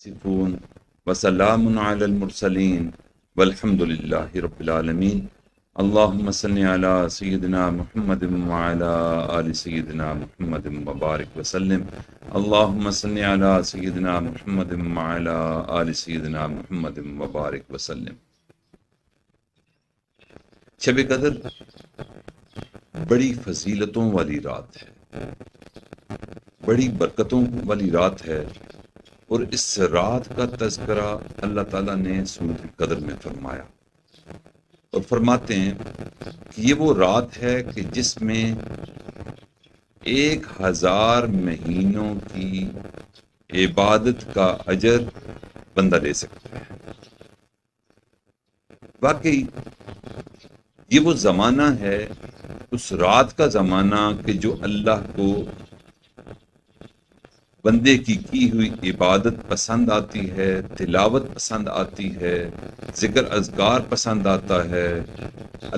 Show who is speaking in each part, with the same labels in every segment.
Speaker 1: يصفون وسلام على المرسلين والحمد لله رب العالمين اللهم صل على سيدنا محمد وعلى آل سيدنا محمد وبارك وسلم اللهم صل على سيدنا محمد وعلى آل سيدنا محمد وبارك وسلم۔ شب قدر بڑی فضیلتوں والی رات ہے، بڑی برکتوں والی رات ہے، اور اس رات کا تذکرہ اللہ تعالیٰ نے سورۃ القدر میں فرمایا، اور فرماتے ہیں کہ یہ وہ رات ہے کہ جس میں 1000 مہینوں کی عبادت کا اجر بندہ لے سکتا ہے۔ واقعی یہ وہ زمانہ ہے، اس رات کا زمانہ کہ جو اللہ کو بندے کی ہوئی عبادت پسند آتی ہے، تلاوت پسند آتی ہے، ذکر اذکار پسند آتا ہے،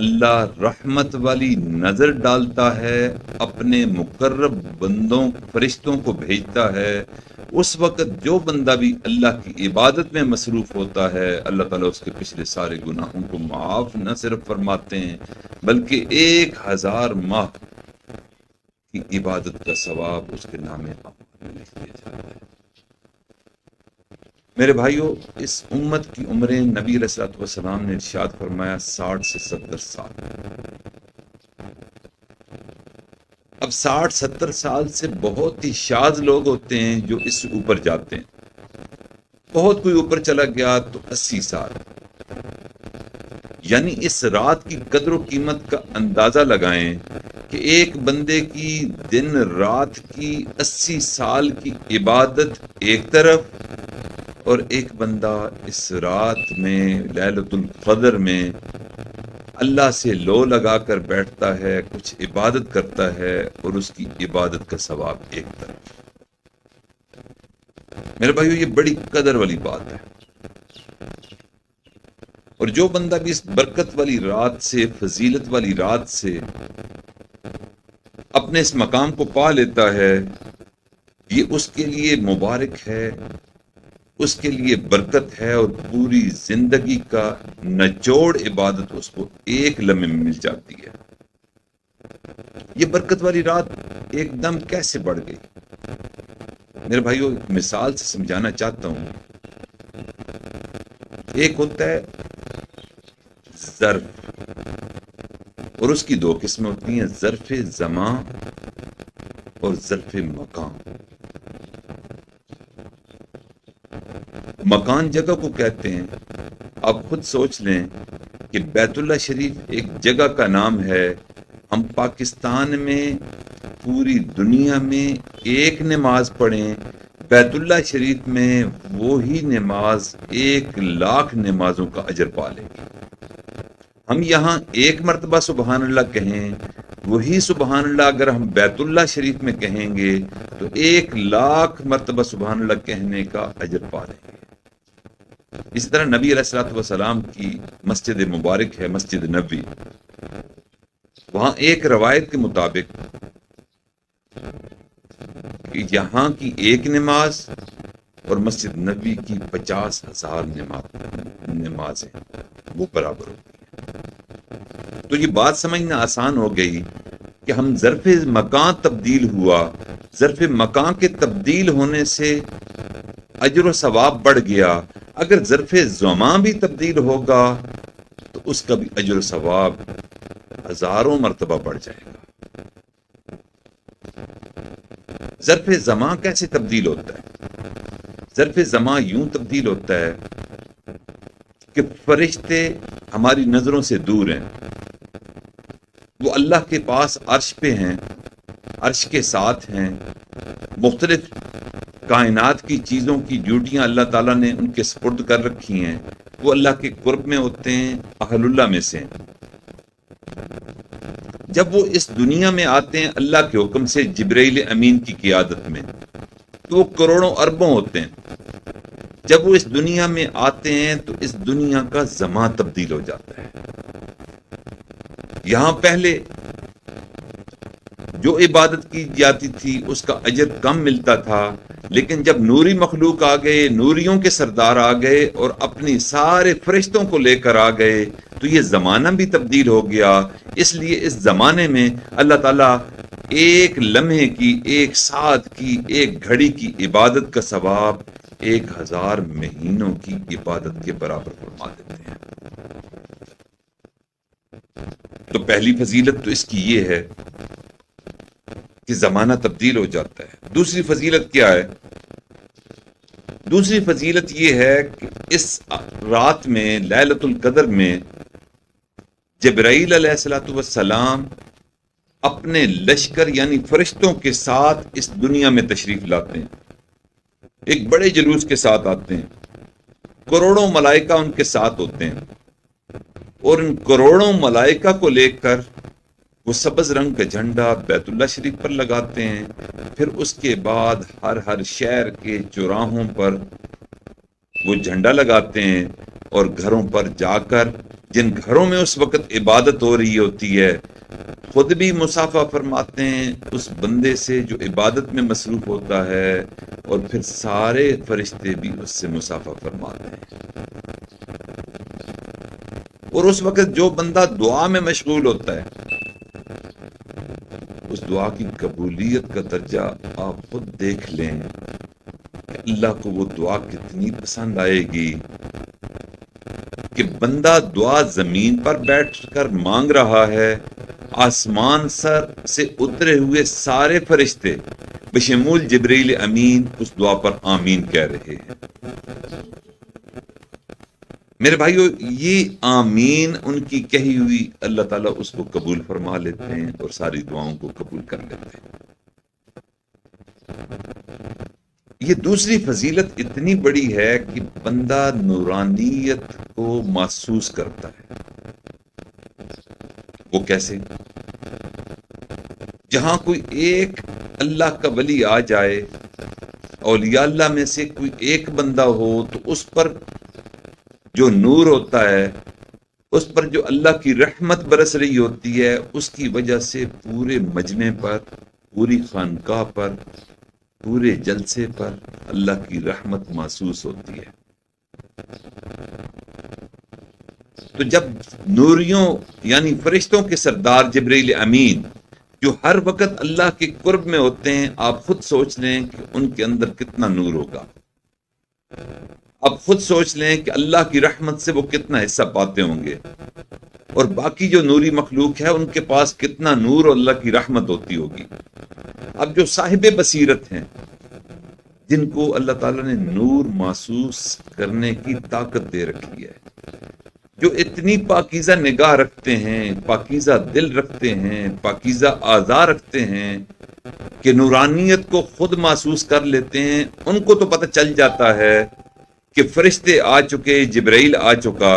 Speaker 1: اللہ رحمت والی نظر ڈالتا ہے، اپنے مقرب بندوں فرشتوں کو بھیجتا ہے۔ اس وقت جو بندہ بھی اللہ کی عبادت میں مصروف ہوتا ہے، اللہ تعالیٰ اس کے پچھلے سارے گناہوں کو معاف نہ صرف فرماتے ہیں بلکہ 1000 ماہ کی عبادت کا ثواب اس کے نام میں لکھ دیا جاتا ہے۔ میرے بھائیو، اس امت کی عمریں نبی علیہ الصلوۃ والسلام نے ارشاد فرمایا 60 سے 70 سال۔ اب 60-70 سال سے بہت ہی شاذ لوگ ہوتے ہیں جو اس سے اوپر جاتے ہیں، بہت کوئی اوپر چلا گیا تو 80 سال۔ یعنی اس رات کی قدر و قیمت کا اندازہ لگائیں کہ ایک بندے کی دن رات کی 80 سال کی عبادت ایک طرف، اور ایک بندہ اس رات میں لیلۃ القدر میں اللہ سے لو لگا کر بیٹھتا ہے، کچھ عبادت کرتا ہے، اور اس کی عبادت کا ثواب ایک طرف۔ میرے بھائیو، یہ بڑی قدر والی بات ہے، اور جو بندہ بھی اس برکت والی رات سے، فضیلت والی رات سے اپنے اس مقام کو پا لیتا ہے، یہ اس کے لیے مبارک ہے، اس کے لیے برکت ہے، اور پوری زندگی کا نچوڑ عبادت اس کو ایک لمحے میں مل جاتی ہے۔ یہ برکت والی رات ایک دم کیسے بڑھ گئی؟ میرے بھائیو، مثال سے سمجھانا چاہتا ہوں۔ ایک ہوتا ہے ظرف، اور اس کی 2 قسمیں ہوتی ہیں، ظرف زمان اور ظرف مکان۔ مکان جگہ کو کہتے ہیں۔ آپ خود سوچ لیں کہ بیت اللہ شریف ایک جگہ کا نام ہے۔ ہم پاکستان میں پوری دنیا میں ایک نماز پڑھیں، بیت اللہ شریف میں وہی نماز 1,00,000 نمازوں کا اجر پا لیں گے۔ ہم یہاں ایک مرتبہ سبحان اللہ کہیں، وہی سبحان اللہ اگر ہم بیت اللہ شریف میں کہیں گے تو 1,00,000 مرتبہ سبحان اللہ کہنے کا اجر پا لیں گے۔ اسی طرح نبی علیہ الصلوۃ والسلام کی مسجد مبارک ہے، مسجد نبوی۔ وہاں ایک روایت کے مطابق کہ یہاں کی ایک نماز اور مسجد نبوی کی 50,000 نمازیں وہ برابر ہوتی ہیں۔ تو یہ بات سمجھنا آسان ہو گئی کہ ہم ظرف مکان تبدیل ہوا، ظرف مکان کے تبدیل ہونے سے اجر و ثواب بڑھ گیا۔ اگر ظرف زمان بھی تبدیل ہوگا تو اس کا بھی اجر و ثواب ہزاروں مرتبہ بڑھ جائے گا۔ ظرف زمان کیسے تبدیل ہوتا ہے؟ ظرف زمان یوں تبدیل ہوتا ہے کہ فرشتے ہماری نظروں سے دور ہیں، وہ اللہ کے پاس عرش پہ ہیں، عرش کے ساتھ ہیں، مختلف کائنات کی چیزوں کی ڈیوٹیاں اللہ تعالیٰ نے ان کے سپرد کر رکھی ہیں، وہ اللہ کے قرب میں ہوتے ہیں، اہل اللہ میں سے ہیں۔ جب وہ اس دنیا میں آتے ہیں اللہ کے حکم سے جبرائیل امین کی قیادت میں، تو وہ کروڑوں اربوں ہوتے ہیں۔ جب وہ اس دنیا میں آتے ہیں تو اس دنیا کا زمان تبدیل ہو جاتا ہے۔ یہاں پہلے جو عبادت کی جاتی تھی اس کا اجر کم ملتا تھا، لیکن جب نوری مخلوق آ گئے، نوریوں کے سردار آ گئے اور اپنی سارے فرشتوں کو لے کر آ گئے تو یہ زمانہ بھی تبدیل ہو گیا۔ اس لیے اس زمانے میں اللہ تعالیٰ ایک لمحے کی، ایک ساتھ کی، ایک گھڑی کی عبادت کا ثواب 1000 مہینوں کی عبادت کے برابر فرما دیتے ہیں۔ تو پہلی فضیلت تو اس کی یہ ہے کہ زمانہ تبدیل ہو جاتا ہے۔ دوسری فضیلت کیا ہے؟ دوسری فضیلت یہ ہے کہ اس رات میں، لیلۃ القدر میں، جبرائیل علیہ الصلوۃ والسلام اپنے لشکر یعنی فرشتوں کے ساتھ اس دنیا میں تشریف لاتے ہیں۔ ایک بڑے جلوس کے ساتھ آتے ہیں، کروڑوں ملائکہ ان کے ساتھ ہوتے ہیں، اور ان کروڑوں ملائکہ کو لے کر وہ سبز رنگ کا جھنڈا بیت اللہ شریف پر لگاتے ہیں۔ پھر اس کے بعد ہر شہر کے چوراہوں پر وہ جھنڈا لگاتے ہیں، اور گھروں پر جا کر جن گھروں میں اس وقت عبادت ہو رہی ہوتی ہے خود بھی مصافحہ فرماتے ہیں اس بندے سے جو عبادت میں مصروف ہوتا ہے، اور پھر سارے فرشتے بھی اس سے مصافحہ فرماتے ہیں۔ اور اس وقت جو بندہ دعا میں مشغول ہوتا ہے اس دعا کی قبولیت کا درجہ آپ خود دیکھ لیں کہ اللہ کو وہ دعا کتنی پسند آئے گی کہ بندہ دعا زمین پر بیٹھ کر مانگ رہا ہے، آسمان سر سے اترے ہوئے سارے فرشتے بشمول جبریل امین اس دعا پر آمین کہہ رہے ہیں۔ میرے بھائیو، یہ آمین ان کی کہی ہوئی اللہ تعالیٰ اس کو قبول فرما لیتے ہیں اور ساری دعاؤں کو قبول کر لیتے ہیں۔ یہ دوسری فضیلت اتنی بڑی ہے کہ بندہ نورانیت کو محسوس کرتا ہے۔ وہ کیسے؟ جہاں کوئی ایک اللہ کا ولی آ جائے، اولیاء اللہ میں سے کوئی ایک بندہ ہو، تو اس پر جو نور ہوتا ہے، اس پر جو اللہ کی رحمت برس رہی ہوتی ہے، اس کی وجہ سے پورے مجمع پر، پوری خانقاہ پر، پورے جلسے پر اللہ کی رحمت محسوس ہوتی ہے۔ تو جب نوریوں یعنی فرشتوں کے سردار جبریل امین جو ہر وقت اللہ کے قرب میں ہوتے ہیں، آپ خود سوچ لیں کہ ان کے اندر کتنا نور ہوگا۔ آپ خود سوچ لیں کہ اللہ کی رحمت سے وہ کتنا حصہ پاتے ہوں گے، اور باقی جو نوری مخلوق ہے ان کے پاس کتنا نور اور اللہ کی رحمت ہوتی ہوگی۔ اب جو صاحب بصیرت ہیں، جن کو اللہ تعالیٰ نے نور محسوس کرنے کی طاقت دے رکھی ہے، جو اتنی پاکیزہ نگاہ رکھتے ہیں، پاکیزہ دل رکھتے ہیں، پاکیزہ اعضاء رکھتے ہیں کہ نورانیت کو خود محسوس کر لیتے ہیں، ان کو تو پتہ چل جاتا ہے کہ فرشتے آ چکے، جبرائیل آ چکا۔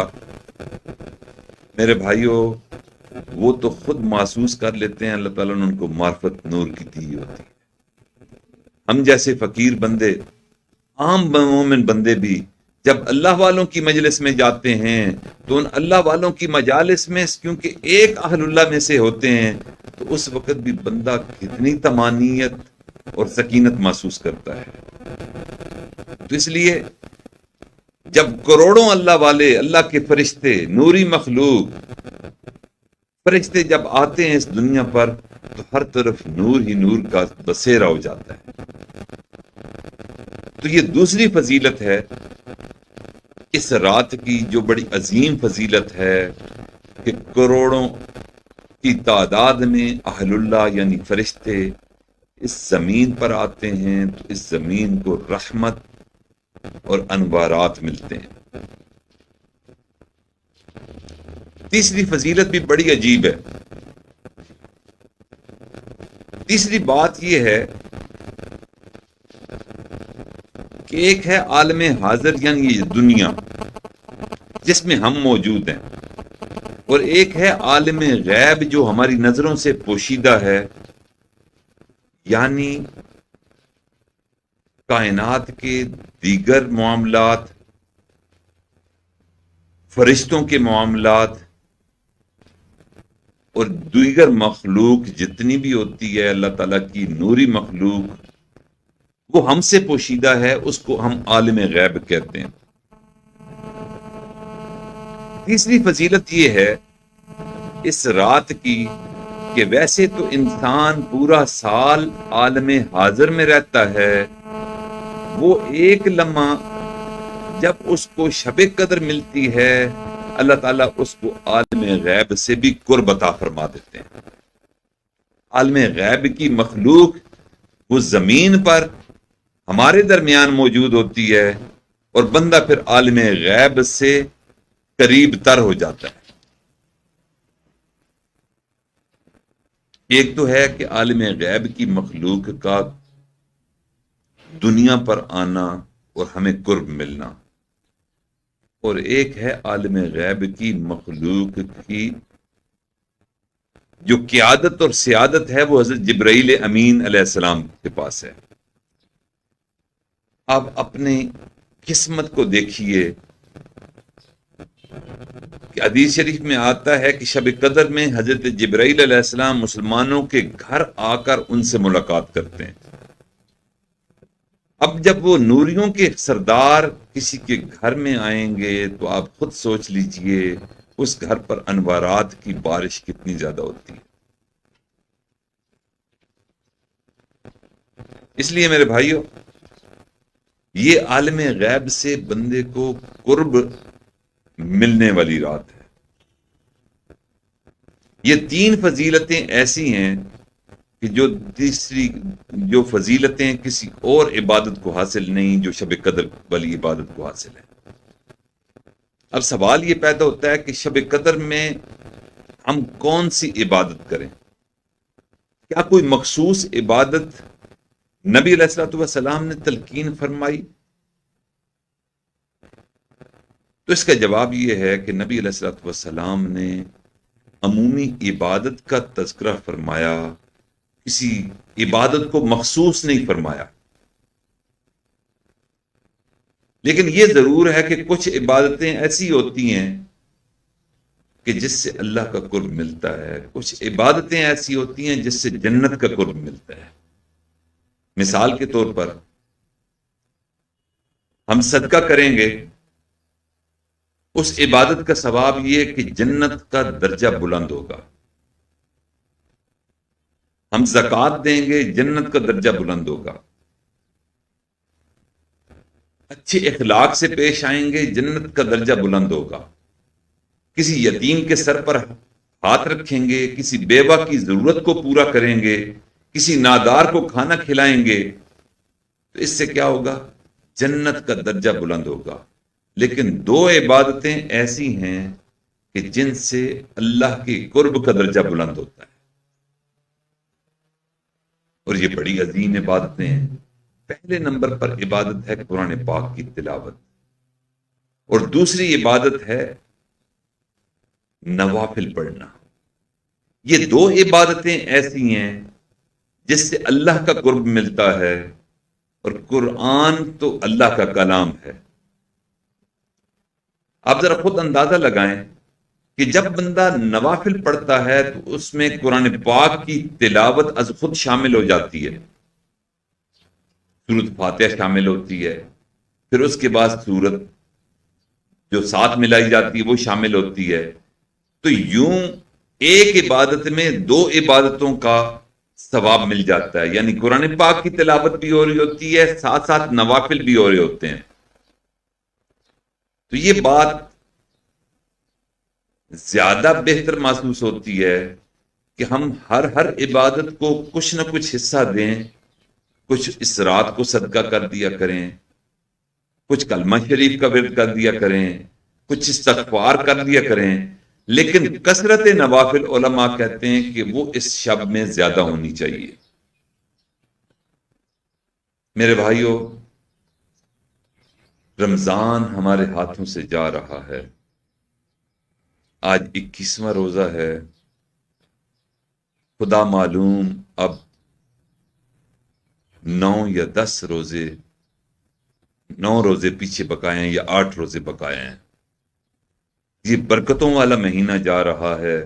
Speaker 1: میرے بھائیوں، وہ تو خود محسوس کر لیتے ہیں، اللہ تعالیٰ نے ان کو معرفت نور کی دی ہوتی ہے۔ ہم جیسے فقیر بندے، عام مومن بندے بھی جب اللہ والوں کی مجلس میں جاتے ہیں تو ان اللہ والوں کی مجالس میں کیونکہ ایک اہل اللہ میں سے ہوتے ہیں، تو اس وقت بھی بندہ کتنی طمانینت اور سکینت محسوس کرتا ہے۔ تو اس لیے جب کروڑوں اللہ والے، اللہ کے فرشتے، نوری مخلوق فرشتے جب آتے ہیں اس دنیا پر تو ہر طرف نور ہی نور کا بسیرا ہو جاتا ہے۔ تو یہ دوسری فضیلت ہے اس رات کی، جو بڑی عظیم فضیلت ہے کہ کروڑوں کی تعداد میں اہل اللہ یعنی فرشتے اس زمین پر آتے ہیں تو اس زمین کو رحمت اور انوارات ملتے ہیں۔ تیسری فضیلت بھی بڑی عجیب ہے۔ تیسری بات یہ ہے کہ ایک ہے عالم حاضر یعنی یہ دنیا جس میں ہم موجود ہیں، اور ایک ہے عالم غیب جو ہماری نظروں سے پوشیدہ ہے، یعنی کائنات کے دیگر معاملات، فرشتوں کے معاملات اور دیگر مخلوق جتنی بھی ہوتی ہے اللہ تعالیٰ کی نوری مخلوق، وہ ہم سے پوشیدہ ہے، اس کو ہم عالم غیب کہتے ہیں۔ تیسری فضیلت یہ ہے اس رات کی کہ ویسے تو انسان پورا سال عالم حاضر میں رہتا ہے، وہ ایک لمحہ جب اس کو شب قدر ملتی ہے اللہ تعالیٰ اس کو عالم غیب سے بھی قرب عطا فرما دیتے ہیں۔ عالم غیب کی مخلوق وہ زمین پر ہمارے درمیان موجود ہوتی ہے اور بندہ پھر عالم غیب سے قریب تر ہو جاتا ہے۔ ایک تو ہے کہ عالم غیب کی مخلوق کا دنیا پر آنا اور ہمیں قرب ملنا، اور ایک ہے عالم غیب کی مخلوق کی جو قیادت اور سیادت ہے وہ حضرت جبرائیل امین علیہ السلام کے پاس ہے۔ آپ اپنی قسمت کو دیکھیے کہ حدیث شریف میں آتا ہے کہ شب قدر میں حضرت جبرائیل علیہ السلام مسلمانوں کے گھر آ کر ان سے ملاقات کرتے ہیں۔ اب جب وہ نوریوں کے سردار کسی کے گھر میں آئیں گے تو آپ خود سوچ لیجئے اس گھر پر انوارات کی بارش کتنی زیادہ ہوتی ہے۔ اس لیے میرے بھائیوں، یہ عالم غیب سے بندے کو قرب ملنے والی رات ہے۔ یہ تین فضیلتیں ایسی ہیں کہ جو فضیلتیں کسی اور عبادت کو حاصل نہیں، جو شب قدر والی عبادت کو حاصل ہے۔ اب سوال یہ پیدا ہوتا ہے کہ شب قدر میں ہم کون سی عبادت کریں؟ کیا کوئی مخصوص عبادت نبی علیہ الصلوۃ والسلام نے تلقین فرمائی؟ تو اس کا جواب یہ ہے کہ نبی علیہ الصلوۃ والسلام نے عمومی عبادت کا تذکرہ فرمایا، کسی عبادت کو مخصوص نہیں فرمایا۔ لیکن یہ ضرور ہے کہ کچھ عبادتیں ایسی ہوتی ہیں کہ جس سے اللہ کا قرب ملتا ہے، کچھ عبادتیں ایسی ہوتی ہیں جس سے جنت کا قرب ملتا ہے۔ مثال کے طور پر ہم صدقہ کریں گے، اس عبادت کا ثواب یہ کہ جنت کا درجہ بلند ہوگا۔ ہم زکوٰۃ دیں گے، جنت کا درجہ بلند ہوگا۔ اچھے اخلاق سے پیش آئیں گے، جنت کا درجہ بلند ہوگا۔ کسی یتیم کے سر پر ہاتھ رکھیں گے، کسی بیوہ کی ضرورت کو پورا کریں گے، کسی نادار کو کھانا کھلائیں گے، تو اس سے کیا ہوگا؟ جنت کا درجہ بلند ہوگا۔ لیکن دو عبادتیں ایسی ہیں کہ جن سے اللہ کی قرب کا درجہ بلند ہوتا ہے، اور یہ بڑی عظیم عبادتیں ہیں۔ پہلے نمبر پر عبادت ہے قرآن پاک کی تلاوت، اور دوسری عبادت ہے نوافل پڑھنا۔ یہ دو عبادتیں ایسی ہیں جس سے اللہ کا قرب ملتا ہے، اور قرآن تو اللہ کا کلام ہے۔ آپ ذرا خود اندازہ لگائیں کہ جب بندہ نوافل پڑھتا ہے تو اس میں قرآن پاک کی تلاوت از خود شامل ہو جاتی ہے۔ سورۃ فاتحہ شامل ہوتی ہے، پھر اس کے بعد سورت جو ساتھ ملائی جاتی ہے وہ شامل ہوتی ہے۔ تو یوں ایک عبادت میں دو عبادتوں کا ثواب مل جاتا ہے، یعنی قرآن پاک کی تلاوت بھی ہو رہی ہوتی ہے، ساتھ ساتھ نوافل بھی ہو رہے ہوتے ہیں۔ تو یہ بات زیادہ بہتر محسوس ہوتی ہے کہ ہم ہر عبادت کو کچھ نہ کچھ حصہ دیں، کچھ اس رات کو صدقہ کر دیا کریں، کچھ کلمہ شریف کا ورد کر دیا کریں، کچھ استغفار کر دیا کریں، لیکن کثرت نوافل علماء کہتے ہیں کہ وہ اس شب میں زیادہ ہونی چاہیے۔ میرے بھائیوں، رمضان ہمارے ہاتھوں سے جا رہا ہے۔ آج 21واں روزہ ہے۔ خدا معلوم اب 9 یا 10 روزے، 9 روزے پیچھے بقائے ہیں یا 8 روزے بقائے ہیں۔ یہ برکتوں والا مہینہ جا رہا ہے۔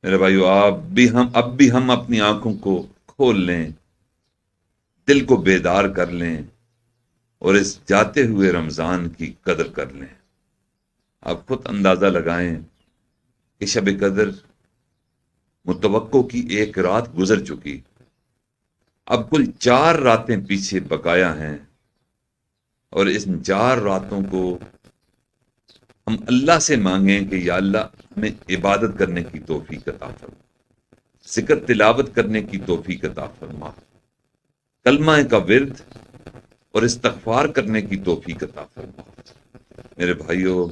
Speaker 1: میرے بھائیو، اب بھی ہم اپنی آنکھوں کو کھول لیں، دل کو بیدار کر لیں اور اس جاتے ہوئے رمضان کی قدر کر لیں۔ آپ خود اندازہ لگائیں کہ شب قدر متوقع کی ایک رات گزر چکی، اب کل 4 راتیں پیچھے بقایا ہیں، اور ان 4 راتوں کو ہم اللہ سے مانگیں کہ یا اللہ ہمیں عبادت کرنے کی توفیق عطا فرما، ذکر تلاوت کرنے کی توفیق عطا فرما، کلمہ کا ورد اور استغفار کرنے کی توفیق عطا فرما۔ میرے بھائیوں،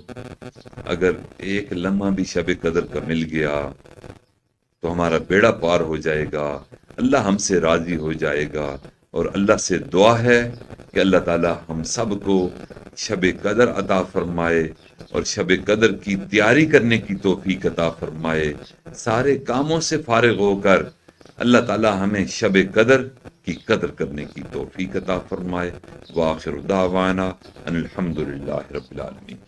Speaker 1: اگر ایک لمحہ بھی شب قدر کا مل گیا تو ہمارا بیڑا پار ہو جائے گا، اللہ ہم سے راضی ہو جائے گا، اور اللہ سے دعا ہے کہ اللہ تعالی ہم سب کو شب قدر عطا فرمائے اور شب قدر کی تیاری کرنے کی توفیق عطا فرمائے۔ سارے کاموں سے فارغ ہو کر اللہ تعالی ہمیں شب قدر کی قدر کرنے کی توفیق عطا فرمائے۔ وآخر دعوانا ان الحمدللہ رب العالمین۔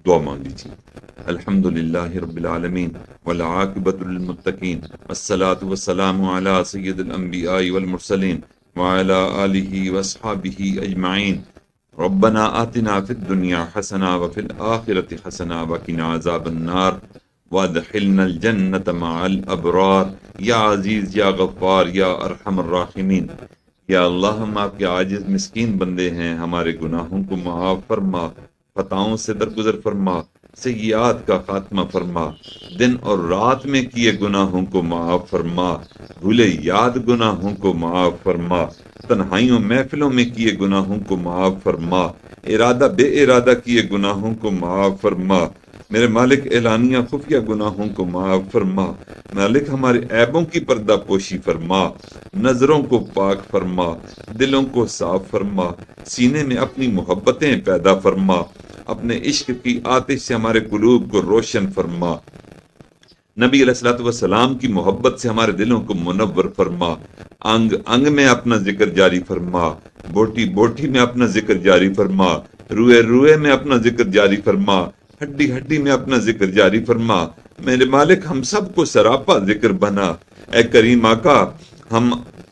Speaker 1: دعا مانگ لیجیے۔ الحمدللہ رب العالمین والعاقبۃ للمتقین والصلاة والسلام علی سید الانبیاء والمرسلین وعلی آلہ واصحابہ اجمعین۔ ربنا آتنا فی الدنیا حسنہ وفی الآخرۃ حسنہ وقنا عذاب النار وادخلنا الجنۃ مع الابرار۔ یا عزیز یا غفار یا ارحم الراحمین، یا اللہ ہم آپ کے عاجز مسکین بندے ہیں، ہمارے گناہوں کو معاف فرما، خطاؤں سے درگزر فرما، سیئات کا خاتمہ فرما، دن اور رات میں کیے گناہوں کو معاف فرما، بھولے یاد گناہوں کو معاف فرما، تنہائیوں محفلوں میں کیے گناہوں کو معاف فرما، ارادہ بے ارادہ کیے گناہوں کو معاف فرما، میرے مالک اعلانیہ خفیہ گناہوں کو معاف فرما، مالک ہمارے عیبوں کی پردہ پوشی فرما، نظروں کو پاک فرما، دلوں کو صاف فرما، سینے میں اپنی محبتیں پیدا فرما، اپنے عشق کی آتش سے ہمارے قلوب کو روشن فرما، نبی علیہ الصلوۃ والسلام کی محبت سے ہمارے دلوں کو منور فرما، انگ انگ میں اپنا ذکر جاری فرما، بوٹی بوٹی میں اپنا ذکر جاری فرما، روئے روئے میں اپنا ذکر جاری فرما، ہڈی ہڈی میں اپنا ذکر جاری فرما۔ میرے مالک ہم سب کو سراپا ذکر بنا۔ اے کریم آقا،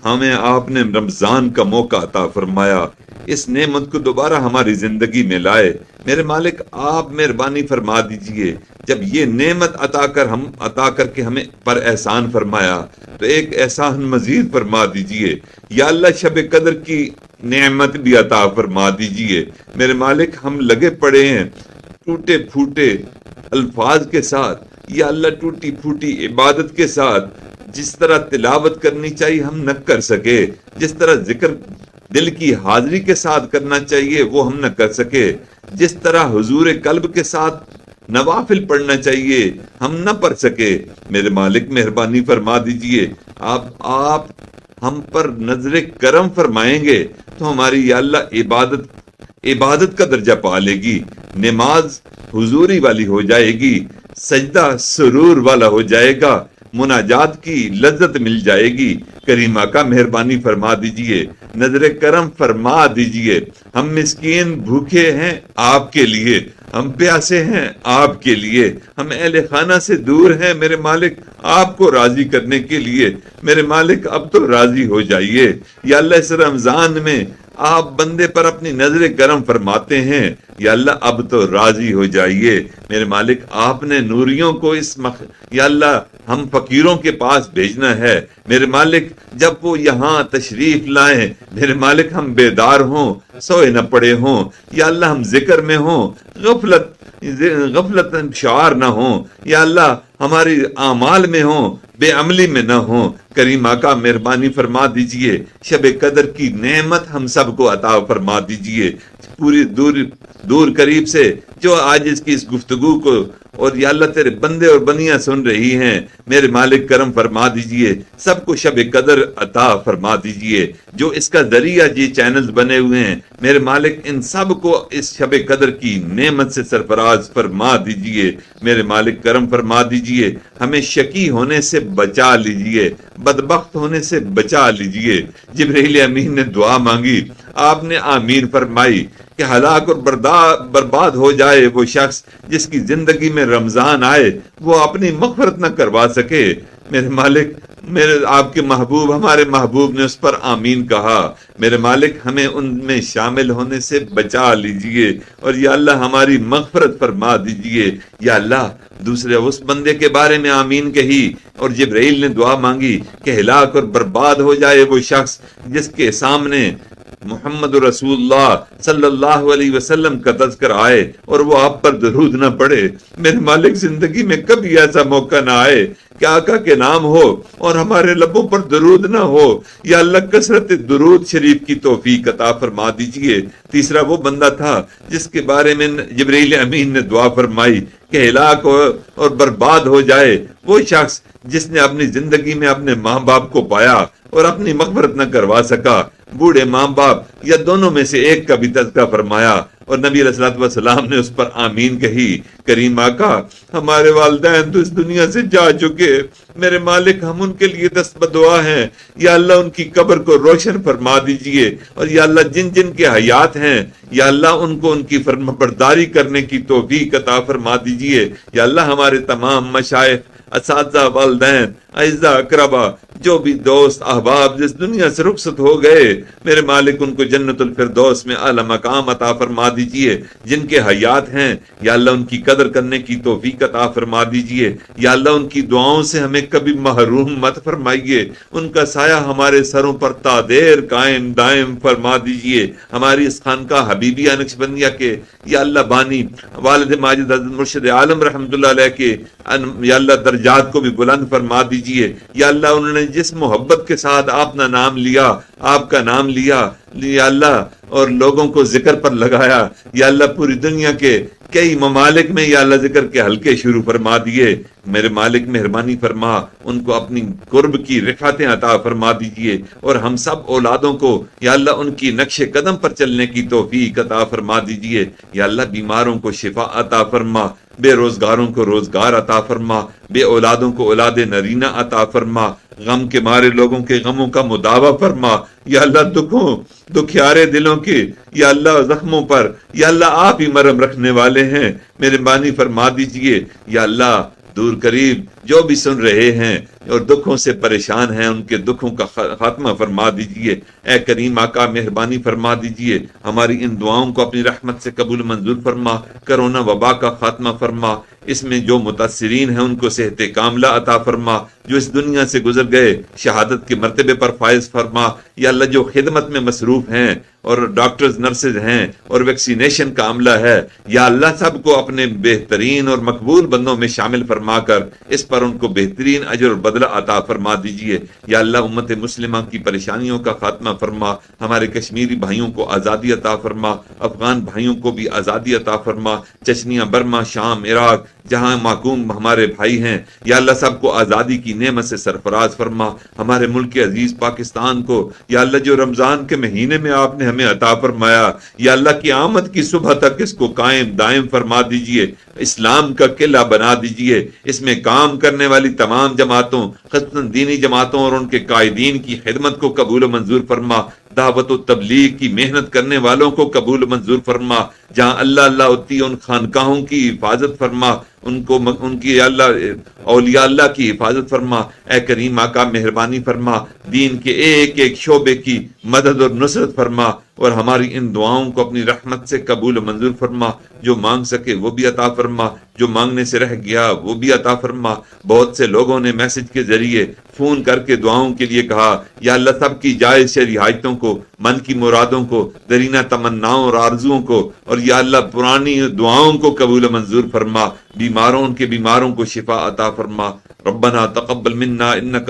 Speaker 1: ہمیں آپ نے رمضان کا موقع عطا فرمایا، اس نعمت کو دوبارہ ہماری زندگی میں لائے۔ میرے مالک آپ مہربانی فرما دیجئے، جب یہ نعمت عطا کر کے ہمیں پر احسان فرمایا تو ایک احسان مزید فرما دیجئے۔ یا اللہ شب قدر کی نعمت بھی عطا فرما دیجئے۔ میرے مالک ہم لگے پڑے ہیں ٹوٹے پھوٹے الفاظ کے ساتھ، یا اللہ ٹوٹی پھوٹی عبادت کے ساتھ، جس طرح تلاوت کرنی چاہیے ہم نہ کر سکے، جس طرح ذکر دل کی حاضری کے ساتھ کرنا چاہیے وہ ہم نہ کر سکے، جس طرح حضور قلب کے ساتھ نوافل پڑھنا چاہیے ہم نہ پڑھ سکے۔ میرے مالک مہربانی فرما دیجئے، آپ ہم پر نظر کرم فرمائیں گے تو ہماری یا اللہ عبادت کا درجہ پا لے گی، نماز حضوری والی ہو جائے گی، سجدہ سرور والا ہو جائے گا، مناجات کی لذت مل جائے گی۔ کریم آقا مہربانی فرما دیجئے، نظر کرم فرما دیجئے۔ ہم مسکین بھوکے ہیں آپ کے لیے، ہم پیاسے ہیں آپ کے لیے، ہم اہل خانہ سے دور ہیں میرے مالک آپ کو راضی کرنے کے لیے۔ میرے مالک اب تو راضی ہو جائیے۔ یا اللہ اس رمضان میں آپ بندے پر اپنی نظر کرم فرماتے ہیں، یا اللہ اب تو راضی ہو جائیے۔ میرے مالک آپ نے نوریوں کو یا اللہ ہم فقیروں کے پاس بھیجنا ہے۔ میرے مالک جب وہ یہاں تشریف لائیں میرے مالک ہم بیدار ہوں، سوئے نہ پڑے ہوں، یا اللہ ہم ذکر میں ہوں، غفلت شعار نہ ہوں، یا اللہ ہماری اعمال میں ہوں، بے عملی میں نہ ہوں۔ کریم آقا مہربانی فرما دیجئے، شب قدر کی نعمت ہم سب کو عطا فرما دیجئے۔ پوری دور قریب سے جو آج اس کی اس گفتگو کو اور یا اللہ تیرے بندے اور بنیاں سن رہی ہیں میرے مالک کرم فرما دیجئے، سب کو شب قدر عطا فرما دیجئے۔ جو اس کا ذریعہ جی چینلز بنے ہوئے ہیں میرے مالک ان سب کو اس شب قدر کی نعمت سے سرفراز فرما دیجئے۔ میرے مالک کرم فرما دیجئے، ہمیں شقی ہونے سے بچا لیجئے، بدبخت ہونے سے بچا لیجئے۔ جبرائیل امین نے دعا مانگی، آپ نے آمین فرمائی کہ ہلاک اور برباد ہو جائے وہ شخص جس کی زندگی میں رمضان آئے وہ اپنی مغفرت نہ کروا سکے۔ میرے مالک میرے آپ کے محبوب ہمارے محبوب نے اس پر آمین کہا، میرے مالک ہمیں ان میں شامل ہونے سے بچا لیجئے، اور یا اللہ ہماری مغفرت فرما دیجئے۔ یا اللہ دوسرے اس بندے کے بارے میں آمین کہی اور جبرائیل نے دعا مانگی کہ ہلاک اور برباد ہو جائے وہ شخص جس کے سامنے محمد رسول اللہ صلی اللہ علیہ وسلم کا تذکر آئے اور وہ آپ پر درود نہ پڑے۔ میرے مالک زندگی میں کبھی ایسا موقع نہ آئے کہ آقا کے نام ہو اور ہمارے لبوں پر درود نہ ہو۔ یا اللہ کثرت درود شریف کی توفیق عطا فرما دیجئے۔ تیسرا وہ بندہ تھا جس کے بارے میں جبرائیل امین نے دعا فرمائی کہ ہلاک اور برباد ہو جائے وہ شخص جس نے اپنی زندگی میں اپنے ماں باپ کو پایا اور اپنی مغفرت نہ کروا سکا، بوڑھے ماں باپ یا دونوں میں سے ایک کا بھی تذکرہ فرمایا، اور نبی علیہ الصلوۃ والسلام نے اس پر آمین کہی۔ کریم آقا ہمارے والدین تو اس دنیا سے جا چکے، میرے مالک ہم ان کے لیے دست بدعا ہیں، یا اللہ ان کی قبر کو روشن فرما دیجئے، اور یا اللہ جن جن کے حیات ہیں یا اللہ ان کو ان کی فرما برداری کرنے کی توفیق عطا فرما دیجئے۔ یا اللہ ہمارے تمام مشائخ، اساتذہ، والدین، اعزہ، اقربا، جو بھی دوست احباب جس دنیا سے رخصت ہو گئے، میرے مالک ان کو جنت الفردوس میں اعلی مقام عطا فرما دیجئے۔ جن کے حیات ہیں یا اللہ ان کی قدر کرنے کی توفیق عطا فرما دیجئے۔ یا اللہ ان کی دعاؤں سے ہمیں کبھی محروم مت فرمائیے، ان کا سایہ ہمارے سروں پر تا دیر قائم دائم فرما دیجئے۔ ہماری اس خانقاہ حبیبیہ نقشبندیہ کے یا اللہ بانی والد ماجد حضرت مرشد عالم رحمۃ اللہ علیہ کے یا اللہ درجات کو بھی بلند فرما دیجئے۔ یا اللہ انہوں نے جس محبت کے ساتھ آپ کا نام لیا، آپ کا نام لیا یا اللہ اور لوگوں کو ذکر پر لگایا، یا اللہ پوری دنیا کے کئی ممالک میں یا اللہ ذکر کے حلقے شروع فرما دیے، میرے مالک مہربانی فرما ان کو اپنی قرب کی رفعتیں عطا فرما دیجئے، اور ہم سب اولادوں کو یا اللہ ان کی نقش قدم پر چلنے کی توفیق عطا فرما دیجئے۔ یا اللہ بیماروں کو شفا عطا فرما، بے روزگاروں کو روزگار عطا فرما، بے اولادوں کو اولاد نرینہ عطا فرما، غم کے مارے لوگوں کے غموں کا مداوع فرما۔ یا اللہ دکھیارے دلوں کے یا اللہ زخموں پر یا اللہ آپ ہی مرہم رکھنے والے ہیں، مہربانی فرما دیجئے۔ یا اللہ دور قریب جو بھی سن رہے ہیں اور دکھوں سے پریشان ہیں ان کے دکھوں کا خاتمہ فرما دیجئے۔ اے کریم آقا مہربانی فرما دیجئے، ہماری ان دعاؤں کو اپنی رحمت سے قبول منظور فرما، کرونا وبا کا خاتمہ فرما، اس میں جو متاثرین ہیں ان کو صحت کاملہ عطا فرما، جو اس دنیا سے گزر گئے شہادت کے مرتبے پر فائز فرما۔ یا اللہ جو خدمت میں مصروف ہیں اور ڈاکٹرز نرسز ہیں اور ویکسینیشن کا عملہ ہے، یا اللہ سب کو اپنے بہترین اور مقبول بندوں میں شامل فرما کر اس پر ان کو بہترین اجر اور بدلہ عطا فرما دیجئے۔ یا اللہ امت مسلمہ کی پریشانیوں کا خاتمہ فرما، ہمارے کشمیری بھائیوں کو آزادی عطا فرما، افغان بھائیوں کو بھی آزادی عطا فرما، چچنیا، برما، شام، عراق جہاں محکوم ہمارے بھائی ہیں، یا اللہ سب کو آزادی کی نعمت سے سرفراز فرما۔ ہمارے ملک عزیز پاکستان کو یا اللہ جو رمضان کے مہینے میں آپ نے ہمیں عطا فرمایا، یا اللہ کی آمد کی صبح تک اس کو قائم دائم فرما دیجئے، اسلام کا قلعہ بنا دیجئے۔ اس میں کام کرنے والی تمام جماعتوں، خصوصاً دینی جماعتوں اور ان کے قائدین کی خدمت کو قبول و منظور فرما، دعوت و تبلیغ کی محنت کرنے والوں کو قبول منظور فرما، جہاں اللہ اللہ ہوتی ہے ان خانقاہوں کی حفاظت فرما، ان کی اللہ اولیاء اللہ کی حفاظت فرما۔ اے کریم آقا مہربانی فرما، دین کے ایک ایک شعبے کی مدد اور نصرت فرما، اور ہماری ان دعاؤں کو اپنی رحمت سے قبول و منظور فرما۔ جو مانگ سکے وہ بھی عطا فرما، جو مانگنے سے رہ گیا وہ بھی عطا فرما۔ بہت سے لوگوں نے میسج کے ذریعے فون کر کے دعاؤں کے لیے کہا، یا اللہ سب کی جائز شرعی حاجتوں کو، من کی مرادوں کو، درینہ تمناؤں اور آرزوؤں کو، اور یا اللہ پرانی دعاؤں کو قبول و منظور فرما۔ بیماروں ان کے بیماروں کو شفا عطا فرما۔ ربنا تقبل منا انک